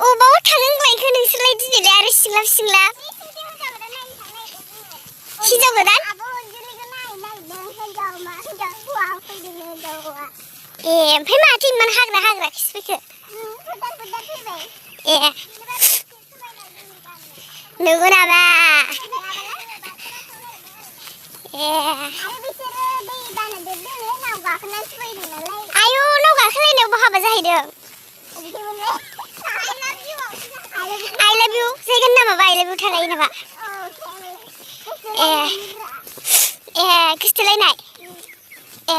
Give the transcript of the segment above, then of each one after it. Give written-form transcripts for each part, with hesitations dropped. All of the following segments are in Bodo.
अबाव थाङो लायखो नोंसोरलाय दिनैलाय आरो सिंलाब हिनजाव गोदान ए ओमफ्राय माथो इमान हाग्रा खिफैखो ए नंगौ नामा ए आयौ नाव गाखोलायनायाव बहाबा जाहैदों I love you जायगानि नामाबा I love you थालायो नामा ए गोसथोलायनाय ए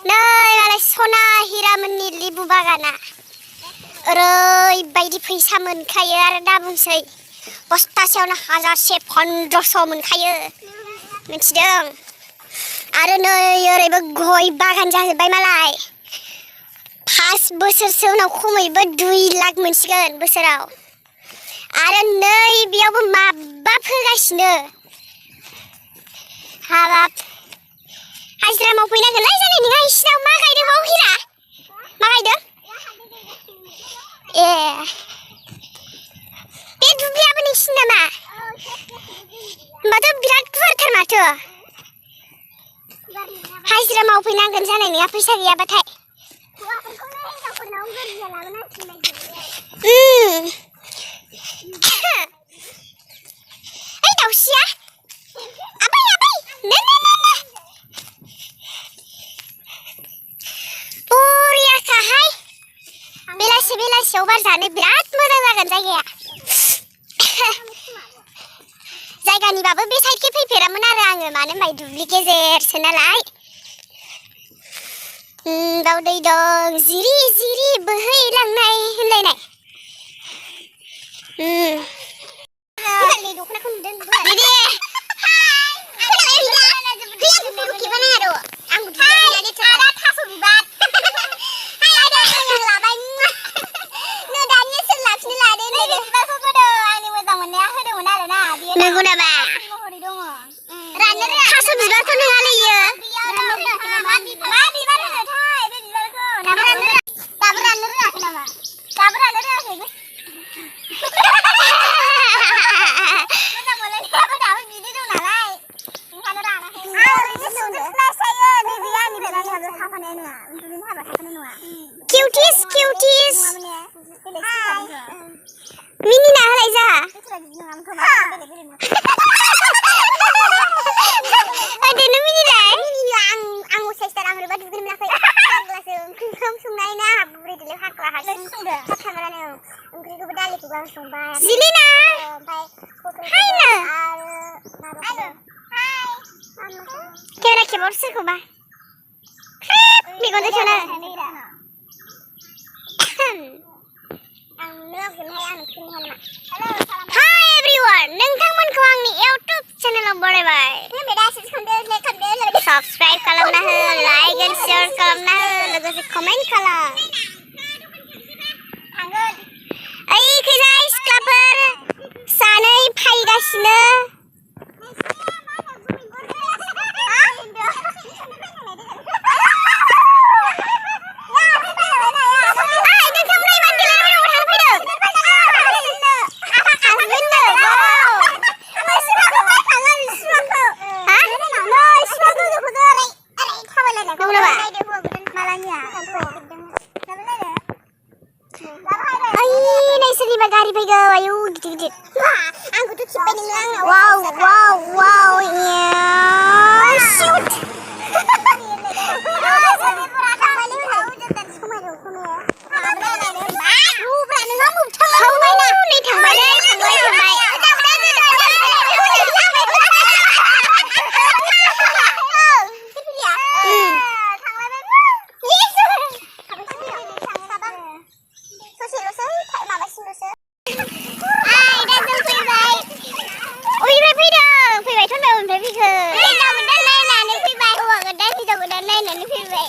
नै मालाय सना हिरामोननि लेबु बागाना ओरैबायदि फैसा मोनखायो आरो दा बुंसै बस्थासेयावनो 1500 मोनखायो मिथिदों आरो नै ओरैबो गय बागान जाजोब्बाय मालाय 5 बोसोरसो उनाव खमैबो 2 लाख मोनसिगोन बोसोराव आरो नै बेयावबो माबा फोगासिनो हाबाब हाजिरा मावफैनांगोनलै जानाय नङा इसिनाव मा गायदों बाव हिरा मा गायदों ए बे दुब्लियाबो नोंसिनि नामा होमबाथ' बिराद गुवारथार माथो हाजिरा मावफैनांगोन जानाय नङा फैसा गैयाबाथाय ओइ दाउसिया आबै नो बरियाखाहाय बेलासियाव बार जानो बिराद मोजां जागोन जायगाया जायगानिबाबो बे साइडखै फैफेरामोन आरो आङो मानो होनबा दुब्लि गेजेरसो नालाय बाव दै दं जिरि बोहैलांनाय होनलायनाय दख'नाखौ नुदों दे नंगौ नामा थास' बिबारखौ नङालै इयो दाबो राननो रोङाखै नामा दाबो राननो रोङाखै मोजां मोनलायनायाबो दाबो बिदि दं नालाय ओंखायनो रानाखै किउटिस मिनिना होलाय जा ओरैनो मिनिलाय आं असाइसथार आं ओरैबा दुगैनो मोनाखै फाग्लासो ओंख्रिखौ संनाय ना बुरैदोलै फाग्ला हारसिं संदों थाब थांनानै ओंख्रिखौबो दालिखौबो आं संबाय जिलिना हायनो केमेरा खेबाव सोरखौबा मेगनजों खेवना हाय एभ्रिवान नोंथांमोनखौ आंनि इउटुब चेनेलाव बरायबाय साबस्क्राइब खालामना हो लाइक एन्ड शेयार खालामना हो लोगोसे कमेन्ट खालाम ओइखैजाय सिख्लाफोर सानै फायगासिनो गारि फैगौ आयौ गिदिर आंखौथ' थिब्बाय नोङो आंनाव वाव शुट फैबायथ' होनबाय ओमफ्राय फैखो नायनानै फैबाय हौवा गोदान हिनजाव गोदान नायनानै फैबाय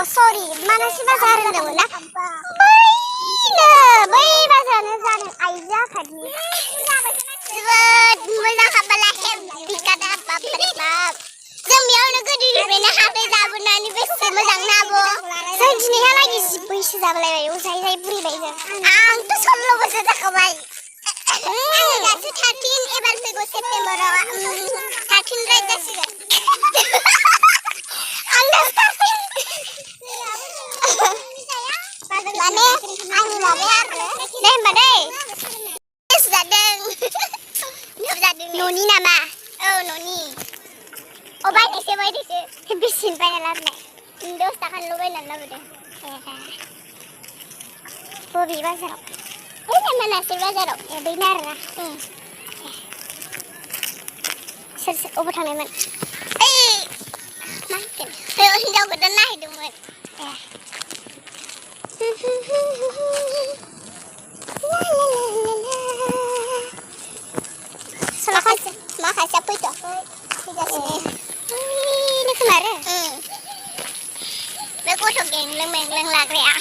Sorry, mana sih bazar होनदोंमोन बै बाजारानो जादों आइजो आफादनि जोबोद मोजां हाबालाय बिकादा बापरे बाप जों बेयावनो गोदोनिफ्रायनो हाथाय जाबोनानै बेसे मोजां ना आब' जों दिनैहालागै 10 बैसो जाबोलायबाय जायै जायै बुरिबाय जों आंथ' 16 बोसोर जाखाबाय दासो 13 एबार फैगौ सेप्तेम्बराव 13 राइट जासिगोन आं दासो 13 माने आंनि माबाया आरो दे होमबा दै न'नि नामा औ न'नि बायनोसो बेसेनि बायना लाबोनाय 10 थाखानिल' बायनानै लाबोदों बबे बाजाराव मानासि बाजाराव बेनो आरोना सोर अबाव थांनायमोन मा होनगोन हिनजाव गोदान नायहैदोंमोन माखासेया फैथ'वाखै फैगासिनो खोमा आरो बे गथ' गेंलें मेंलें लाग्राया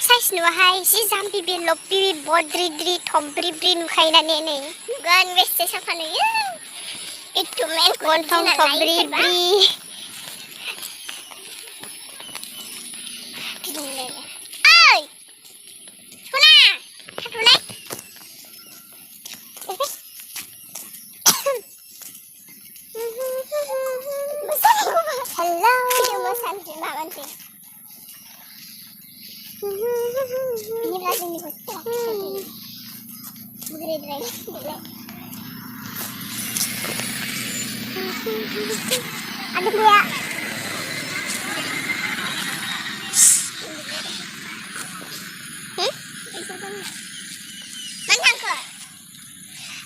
साइस नुवाहाय जि जाम्बि बे लब्बि बद्रिद्रि थब्रिब्रि नुखायोना ने नै नुगोन बेसे साफा नुयो इथुमेन गन्थं थब्रिब्रि ओइ सना थाथ'नाय हेलौ मोसानोसै माबानोसै बिनिफ्राय जोंनि गथ'फोरा बुद्रायद्राय ada buaya mana tangko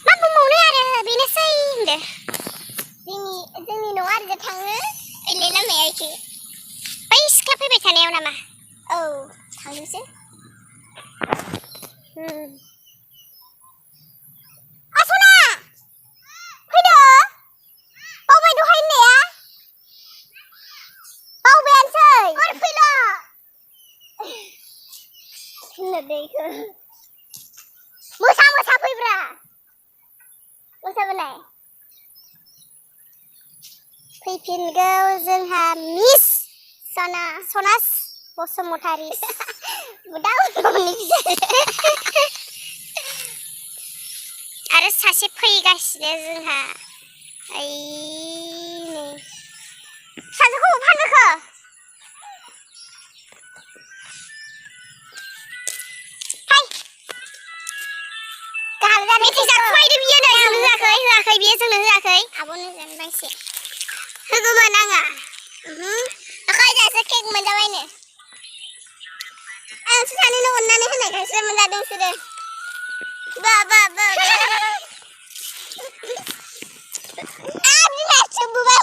मा बुंबावनो आरो बेनोसै होनदो जोंनि न'आ आरो थाङो ओइले लामाया एखे बै सिख्ला फैबाय थानायाव नामा औ थांनोसै मोसा फैब्रा मोसाबोनाय फैफिनगौ जोंहा मिस सनास बसुमतारी आरो सासे फैगासिनो जोंहा ओइ नै सासेखौ फानोखो मेथाइ जाखुमायदो बियो नै जोंनो होआखै बियो जोंनो होआखै आब'नो जों बांसे होगौमोन आङा दाखालिसो केक मोनजाबायनो आंसो सानैनो अननानै होनायखायसो मोनजादों बिसोरो बा बिमासो बुबाय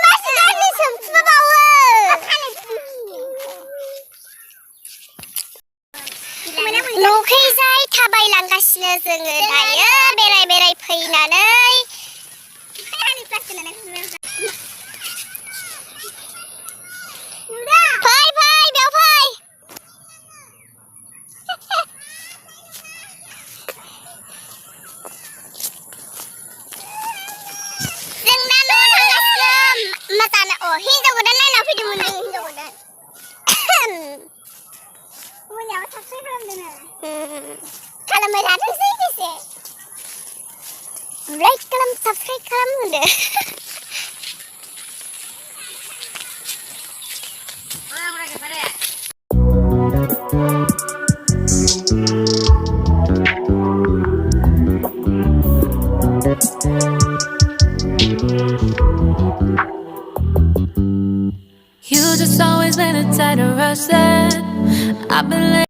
मासि गाज्रि सोमखुमाबावो न'खैजाय थाबायलांगासिनो जोङो दायो बेराय फैनानै फै बेयाव फै जों दा न'आव थांगासिनो मा जानो हिनजाव गोदान नायना फैदोंमोन जों हिनजाव गोदान मोनायाव साबस्क्राइब खालामबाय थाथोंसै बेसे लाइक खालाम साबस्क्राइब खालाम होनदो You just always been a tighter rush that I've been late.